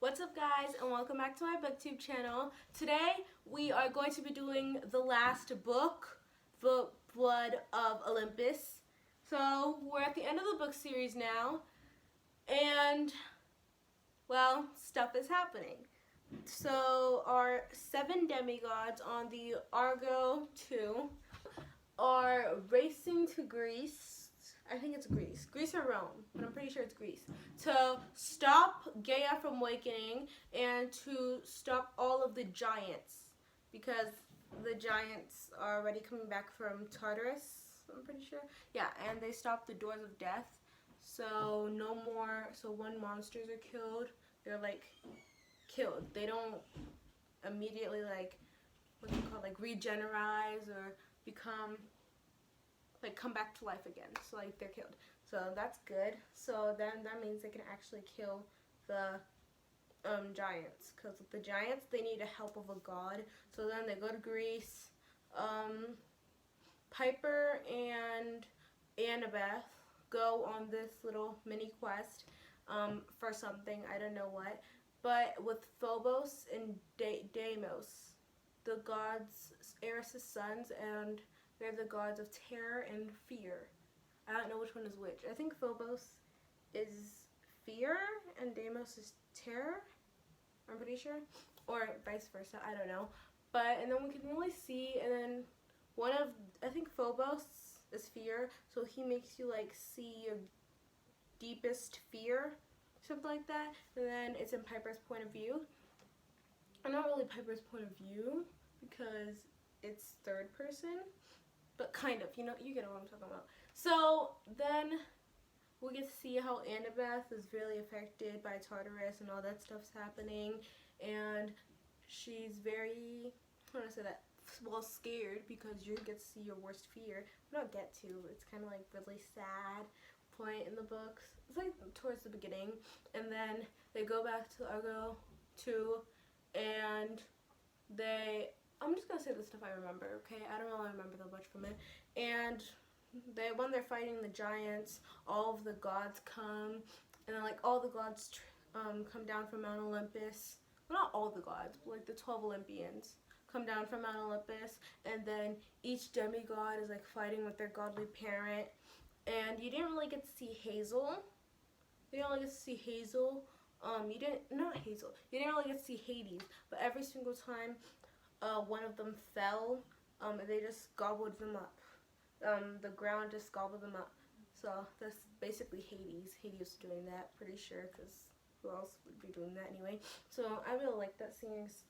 What's up, guys, and welcome back to my booktube channel. Today we are going to be doing the last book, The Blood of Olympus. So we're at the end of the book series now, and well, stuff is happening. So our 7 demigods on the Argo 2 are racing to Greece. I think it's Greece or Rome, but I'm pretty sure it's Greece, to stop Gaia from awakening and to stop all of the giants, because the giants are already coming back from Tartarus, I'm pretty sure. Yeah, and they stopped the doors of death, so no more, so when monsters are killed, they're like killed. They don't immediately what's it called, regenerize or come back to life again. So they're killed. So that's good. So then that means they can actually kill the giants, because the giants, they need the help of a god. So then they go to Greece. Piper and Annabeth go on this little mini quest for something, I don't know what, but with Phobos and Deimos, the gods, Eris's sons, and they're the gods of terror and fear. I don't know which one is which. I think Phobos is fear and Deimos is terror, I'm pretty sure, or vice versa, I don't know. But, and then we can really see, and then I think Phobos is fear, so he makes you see your deepest fear, something like that, and then it's in Piper's point of view. And not really Piper's point of view, because it's third person, but kind of, you get what I'm talking about. So then we get to see how Annabeth is really affected by Tartarus and all that stuff's happening, and she's very, how do I say that, well, scared, because you get to see your worst fear. We don't get to, it's kind of really sad point in the books. It's towards the beginning, and then they go back to Argo 2, and I'm just gonna say the stuff I remember, okay? I don't really remember that much from it. And when they're fighting the giants, all of the gods come, and then all the gods come down from Mount Olympus. Well, not all the gods, but the 12 Olympians come down from Mount Olympus, and then each demigod is fighting with their godly parent. And you didn't really get to see Hazel. You didn't really get to see Hazel. You didn't really get to see Hades, but every single time one of them fell, they just gobbled them up. The ground just gobbled them up. So that's basically Hades. Hades was doing that, pretty sure, because who else would be doing that anyway? So I really like that scene. It's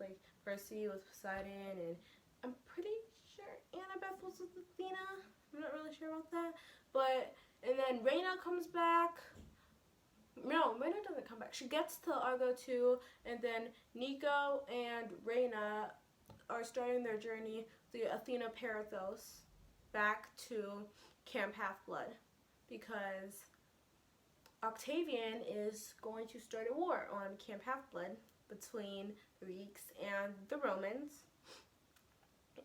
Percy with Poseidon, and I'm pretty sure Annabeth was with Athena. I'm not really sure about that. But, and then Reyna comes back. No, Reyna doesn't come back. She gets to Argo 2, and then Nico and Reyna are starting their journey through Athena Parathos back to Camp Half-Blood, because Octavian is going to start a war on Camp Half-Blood between the Greeks and the Romans.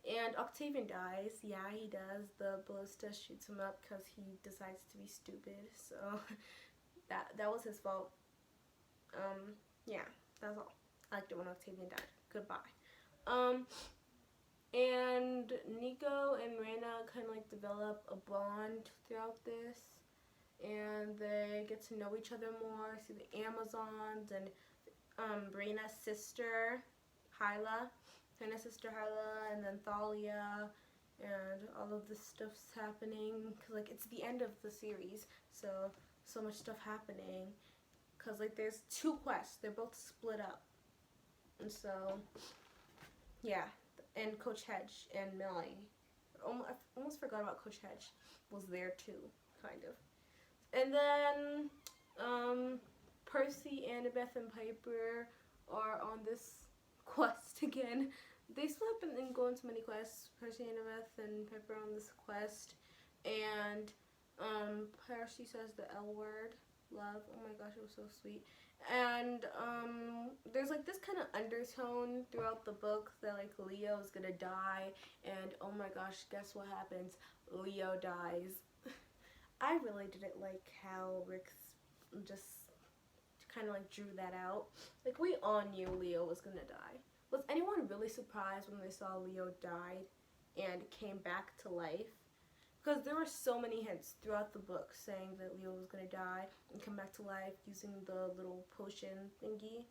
And Octavian dies. Yeah, he does. The ballista shoots him up because he decides to be stupid. So that was his fault. Yeah, that's all. I liked it when Octavian died. Goodbye. And Nico and Reyna kind of develop a bond throughout this, and they get to know each other more. See the Amazons and Reyna's sister Hyla, and then Thalia, and all of this stuff's happening, because it's the end of the series, so much stuff happening, because there's 2 quests, they're both split up, and so yeah. And Coach Hedge and Millie, I almost forgot about Coach Hedge, was there too, kind of. And then Percy, Annabeth, and Piper are on this quest again. They split up and go into many quests. Percy, Annabeth, and Piper on this quest, and Percy says the L word, love. Oh my gosh, it was so sweet. And there's this kind of undertone throughout the book that Leo is gonna die, and oh my gosh, guess what happens? Leo dies. I really didn't like how Rick's just kind of like drew that out. Like, we all knew Leo was gonna die. Was anyone really surprised when they saw Leo died and came back to life? Because there were so many hints throughout the book saying that Leo was gonna die and come back to life using the little potion thingy.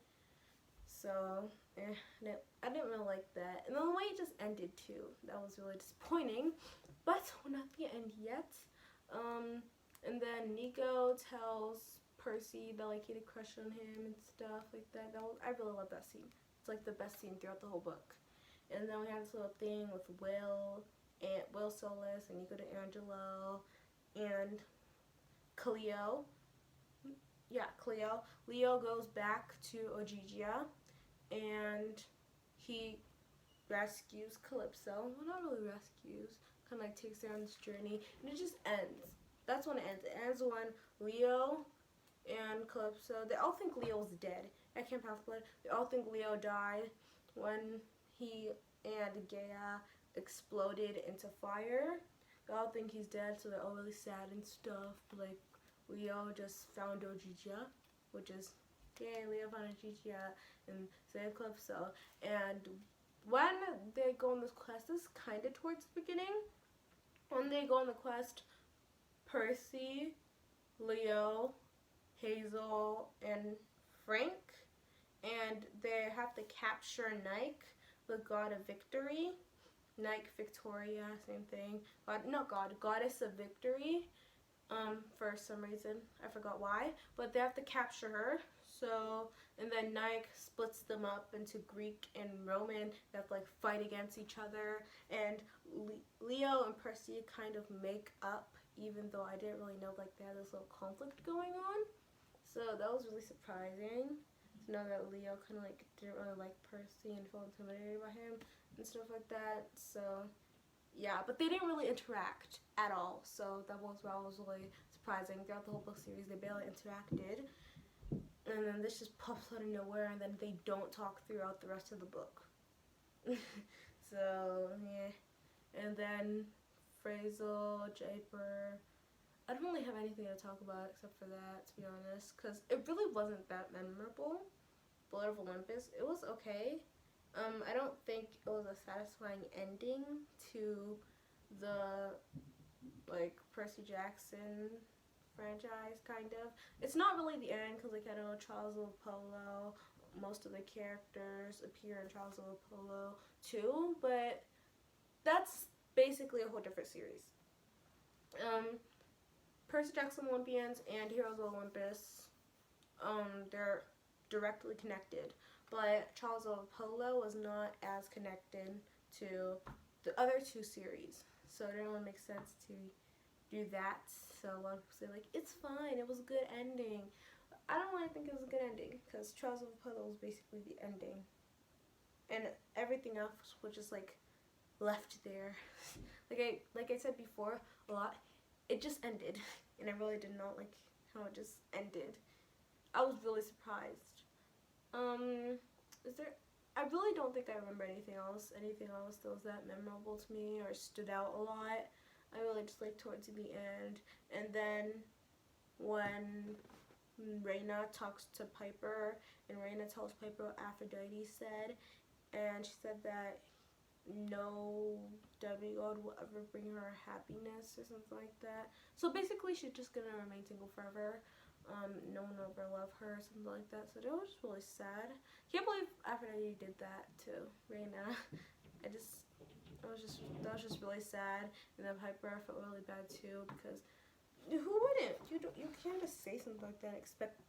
So, I didn't really like that. And the way it just ended too, that was really disappointing. But we're not at the end yet. And then Nico tells Percy that like he had a crush on him and stuff like that. I really love that scene. It's like the best scene throughout the whole book. And then we have this little thing with Will Solus and Nico D'Angelo and Cleo. Yeah, Cleo. Leo goes back to Ogygia and he rescues Calypso. Well, not really rescues. Kind of like takes her on this journey, and it just ends. That's when it ends. It ends when Leo and Calypso, they all think Leo's dead at Camp Half-Blood. They all think Leo died when he and Gaia exploded into fire. They all think he's dead, so they're all really sad and stuff. But like, Leo just found Ogygia, which is, yay, Leo found Ogygia and saved Calypso. And when they go on this quest, this is kind of towards the beginning. When they go on the quest, Percy, Leo, Hazel, and Frank, and they have to capture Nike, the god of victory. Nike, Victoria, same thing. Goddess of victory. For some reason, I forgot why, but they have to capture her. So, and then Nike splits them up into Greek and Roman. They have to like fight against each other, and Leo and Percy kind of make up, even though I didn't really know like they had this little conflict going on. So that was really surprising to know that Leo kind of like didn't really like Percy and felt intimidated by him and stuff like that. So yeah, but they didn't really interact at all. So that was really surprising. Throughout the whole book series, they barely interacted. And then this just pops out of nowhere, and then they don't talk throughout the rest of the book. So, yeah. And then Frazel, Japer. I don't really have anything to talk about except for that, to be honest, because it really wasn't that memorable. Blood of Olympus, it was okay. I don't think it was a satisfying ending to the, like, Percy Jackson franchise, kind of. It's not really the end, because, like, I know Trials of Apollo, most of the characters appear in Trials of Apollo too, but that's basically a whole different series. Percy Jackson Olympians and Heroes of Olympus, they're directly connected, but Trials of Apollo was not as connected to the other two series, so it didn't really make sense to do that. So a lot of people say like, it's fine, it was a good ending. I don't really think it was a good ending, because Trials of Apollo was basically the ending, and everything else was just like left there. like I said before a lot, it just ended, and I really did not like how it just ended. I was really surprised. I really don't think I remember anything else that was that memorable to me or stood out a lot. I really just like towards the end, and then when Raina talks to Piper, and Raina tells Piper what Aphrodite said, and she said that no demigod will ever bring her happiness or something like that. So basically she's just gonna remain single forever. No one will ever love her, something like that. So that was just really sad. Can't believe Aphrodite did that to Raina. that was just really sad. And then Piper felt really bad too, because who wouldn't? You can't just say something like that and expect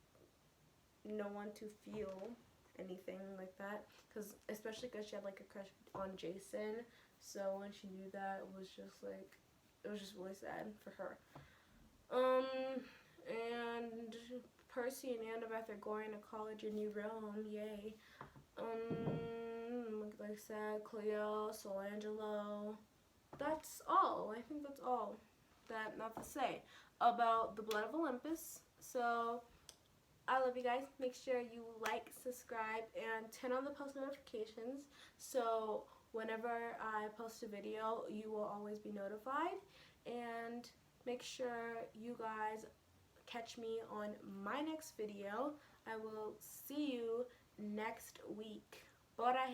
no one to feel anything like that, because especially because she had like a crush on Jason. So when she knew that, it was just really sad for her. And Percy and Annabeth are going to college in New Rome, yay. Like I said, Cleo, Solangelo. That's all. I think that's all that not to say about the Blood of Olympus. So I love you guys. Make sure you like, subscribe, and turn on the post notifications, so whenever I post a video, you will always be notified. And make sure you guys catch me on my next video. I will see you next week. Bora